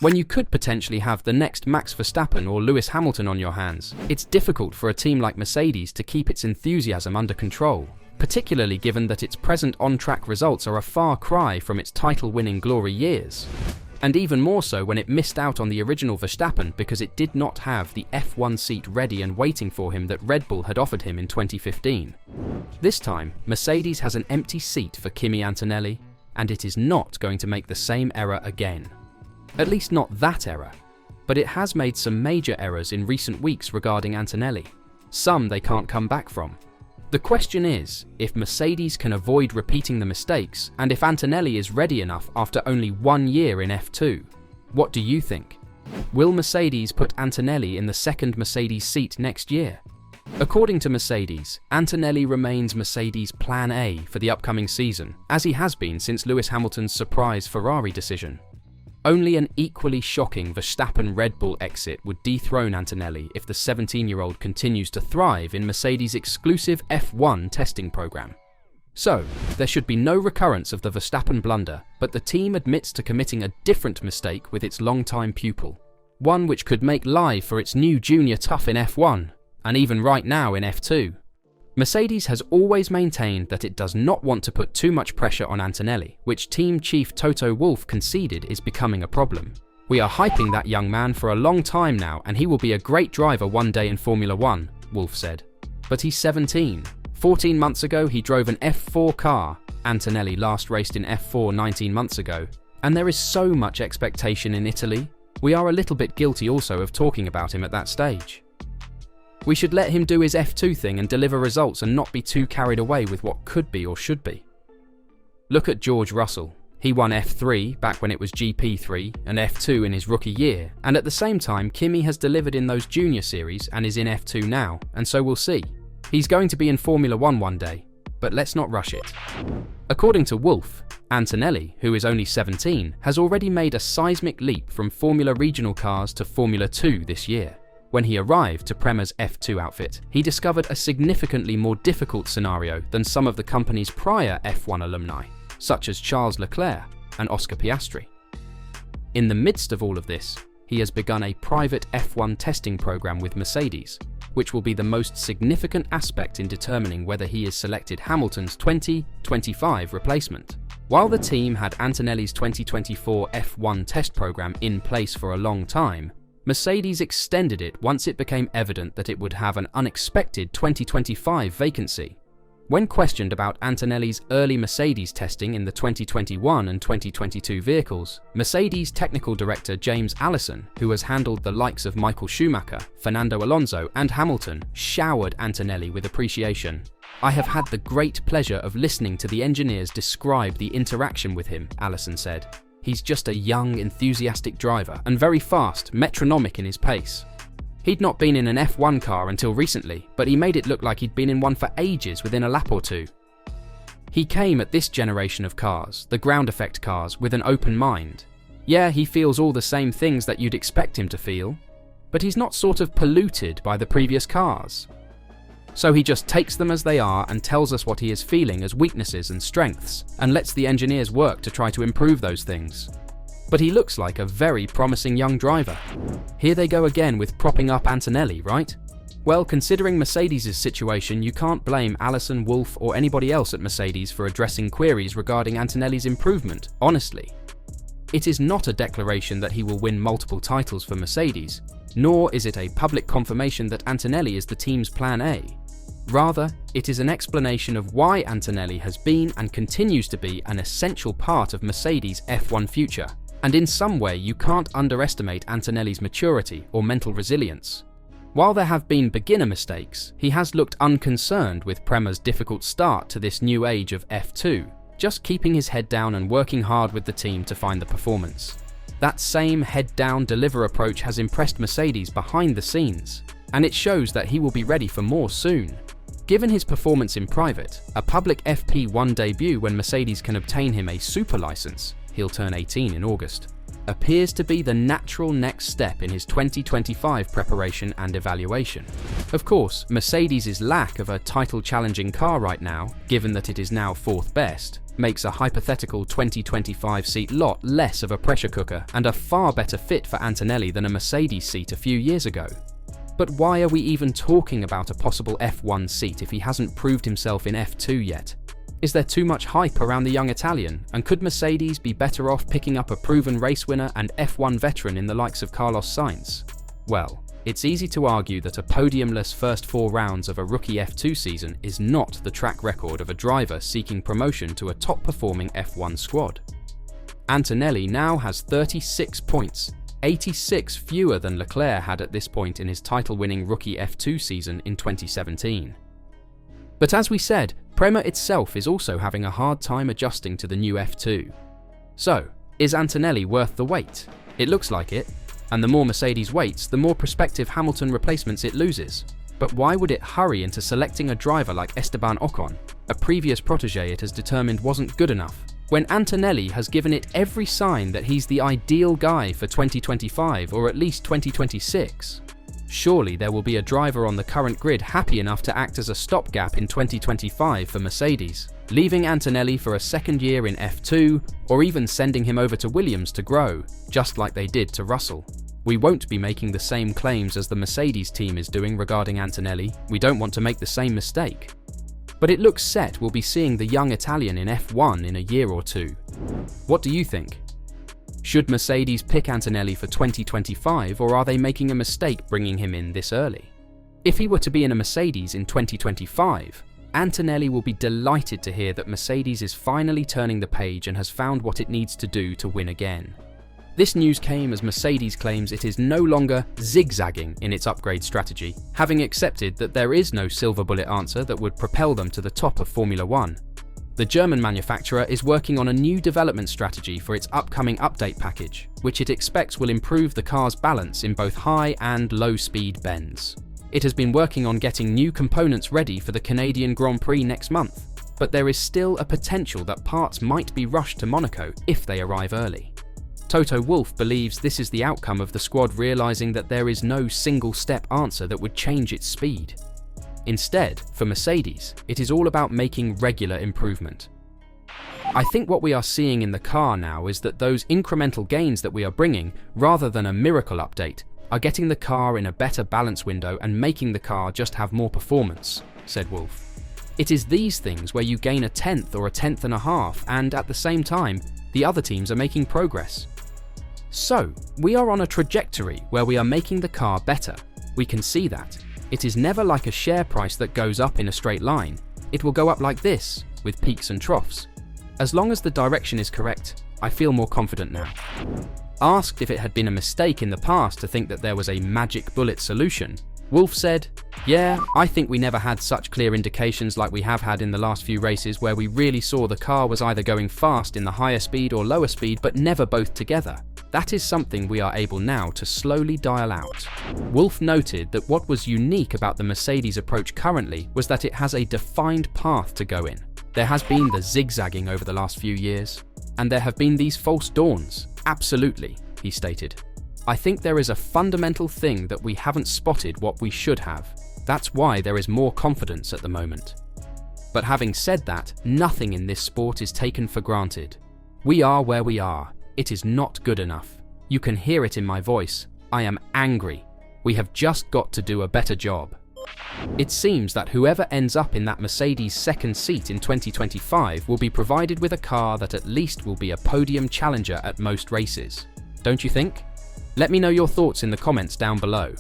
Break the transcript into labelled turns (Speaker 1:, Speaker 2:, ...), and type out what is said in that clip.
Speaker 1: When you could potentially have the next Max Verstappen or Lewis Hamilton on your hands, it's difficult for a team like Mercedes to keep its enthusiasm under control, particularly given that its present on-track results are a far cry from its title-winning glory years. And even more so when it missed out on the original Verstappen because it did not have the F1 seat ready and waiting for him that Red Bull had offered him in 2015. This time, Mercedes has an empty seat for Kimi Antonelli, and it is not going to make the same error again. At least not that error. But it has made some major errors in recent weeks regarding Antonelli. Some they can't come back from. The question is, if Mercedes can avoid repeating the mistakes, and if Antonelli is ready enough after only 1 year in F2. What do you think? Will Mercedes put Antonelli in the second Mercedes seat next year? According to Mercedes, Antonelli remains Mercedes' plan A for the upcoming season, as he has been since Lewis Hamilton's surprise Ferrari decision. Only an equally shocking Verstappen-Red Bull exit would dethrone Antonelli if the 17-year-old continues to thrive in Mercedes' exclusive F1 testing program. So, there should be no recurrence of the Verstappen blunder, but the team admits to committing a different mistake with its longtime pupil. One which could make life for its new junior tough in F1, and even right now in F2. Mercedes has always maintained that it does not want to put too much pressure on Antonelli, which team chief Toto Wolff conceded is becoming a problem. "We are hyping that young man for a long time now and he will be a great driver one day in Formula 1, Wolff said. But he's 17. 14 months ago he drove an F4 car. Antonelli last raced in F4 19 months ago. And there is so much expectation in Italy. We are a little bit guilty also of talking about him at that stage. We should let him do his F2 thing and deliver results and not be too carried away with what could be or should be." Look at George Russell. He won F3 back when it was GP3 and F2 in his rookie year, and at the same time Kimi has delivered in those junior series and is in F2 now, and so we'll see. He's going to be in Formula 1 one day, but let's not rush it. According to Wolff, Antonelli, who is only 17, has already made a seismic leap from Formula regional cars to Formula 2 this year. When he arrived to Prema's F2 outfit, he discovered a significantly more difficult scenario than some of the company's prior F1 alumni, such as Charles Leclerc and Oscar Piastri. In the midst of all of this, he has begun a private F1 testing program with Mercedes, which will be the most significant aspect in determining whether he is selected Hamilton's 2025 replacement. While the team had Antonelli's 2024 F1 test program in place for a long time, Mercedes extended it once it became evident that it would have an unexpected 2025 vacancy. When questioned about Antonelli's early Mercedes testing in the 2021 and 2022 vehicles, Mercedes technical director James Allison, who has handled the likes of Michael Schumacher, Fernando Alonso and Hamilton, showered Antonelli with appreciation. "I have had the great pleasure of listening to the engineers describe the interaction with him," Allison said. "He's just a young, enthusiastic driver and very fast, metronomic in his pace. He'd not been in an F1 car until recently, but he made it look like he'd been in one for ages within a lap or two. He came at this generation of cars, the ground effect cars, with an open mind. Yeah, he feels all the same things that you'd expect him to feel, but he's not sort of polluted by the previous cars. So he just takes them as they are and tells us what he is feeling as weaknesses and strengths, and lets the engineers work to try to improve those things. But he looks like a very promising young driver." Here they go again with propping up Antonelli, right? Well, considering Mercedes' situation, you can't blame Allison, Wolff or anybody else at Mercedes for addressing queries regarding Antonelli's improvement, honestly. It is not a declaration that he will win multiple titles for Mercedes, nor is it a public confirmation that Antonelli is the team's plan A. Rather, it is an explanation of why Antonelli has been and continues to be an essential part of Mercedes' F1 future, and in some way you can't underestimate Antonelli's maturity or mental resilience. While there have been beginner mistakes, he has looked unconcerned with Prema's difficult start to this new age of F2, just keeping his head down and working hard with the team to find the performance. That same head-down deliver approach has impressed Mercedes behind the scenes, and it shows that he will be ready for more soon. Given his performance in private, a public FP1 debut when Mercedes can obtain him a super license, he'll turn 18 in August, appears to be the natural next step in his 2025 preparation and evaluation. Of course, Mercedes' lack of a title-challenging car right now, given that it is now fourth best, makes a hypothetical 2025 seat lot less of a pressure cooker and a far better fit for Antonelli than a Mercedes seat a few years ago. But why are we even talking about a possible F1 seat if he hasn't proved himself in F2 yet? Is there too much hype around the young Italian, and could Mercedes be better off picking up a proven race winner and F1 veteran in the likes of Carlos Sainz? Well, it's easy to argue that a podiumless first 4 rounds of a rookie F2 season is not the track record of a driver seeking promotion to a top-performing F1 squad. Antonelli now has 36 points, 86 fewer than Leclerc had at this point in his title-winning rookie F2 season in 2017. But as we said, Prema itself is also having a hard time adjusting to the new F2. So, is Antonelli worth the wait? It looks like it. And the more Mercedes waits, the more prospective Hamilton replacements it loses. But why would it hurry into selecting a driver like Esteban Ocon, a previous protege it has determined wasn't good enough, when Antonelli has given it every sign that he's the ideal guy for 2025 or at least 2026? Surely there will be a driver on the current grid happy enough to act as a stopgap in 2025 for Mercedes, leaving Antonelli for a second year in F2, or even sending him over to Williams to grow, just like they did to Russell. We won't be making the same claims as the Mercedes team is doing regarding Antonelli. We don't want to make the same mistake. But it looks set we'll be seeing the young Italian in F1 in a year or two. What do you think? Should Mercedes pick Antonelli for 2025, or are they making a mistake bringing him in this early? If he were to be in a Mercedes in 2025, Antonelli will be delighted to hear that Mercedes is finally turning the page and has found what it needs to do to win again. This news came as Mercedes claims it is no longer zigzagging in its upgrade strategy, having accepted that there is no silver bullet answer that would propel them to the top of Formula One. The German manufacturer is working on a new development strategy for its upcoming update package, which it expects will improve the car's balance in both high and low-speed bends. It has been working on getting new components ready for the Canadian Grand Prix next month, but there is still a potential that parts might be rushed to Monaco if they arrive early. Toto Wolff believes this is the outcome of the squad realizing that there is no single-step answer that would change its speed. Instead, for Mercedes, it is all about making regular improvement. I think what we are seeing in the car now is that those incremental gains that we are bringing, rather than a miracle update, are getting the car in a better balance window and making the car just have more performance, said Wolff. It is these things where you gain a tenth or a tenth and a half, and at the same time, the other teams are making progress. So, we are on a trajectory where we are making the car better. We can see that. It is never like a share price that goes up in a straight line. It will go up like this, with peaks and troughs. As long as the direction is correct, I feel more confident now. Asked if it had been a mistake in the past to think that there was a magic bullet solution, Wolff said, "Yeah, I think we never had such clear indications like we have had in the last few races where we really saw the car was either going fast in the higher speed or lower speed, but never both together. That is something we are able now to slowly dial out." Wolff noted that what was unique about the Mercedes approach currently was that it has a defined path to go in. There has been the zigzagging over the last few years, and there have been these false dawns. Absolutely, he stated. I think there is a fundamental thing that we haven't spotted what we should have. That's why there is more confidence at the moment. But having said that, nothing in this sport is taken for granted. We are where we are. It is not good enough. You can hear it in my voice. I am angry. We have just got to do a better job. It seems that whoever ends up in that Mercedes second seat in 2025 will be provided with a car that at least will be a podium challenger at most races. Don't you think? Let me know your thoughts in the comments down below.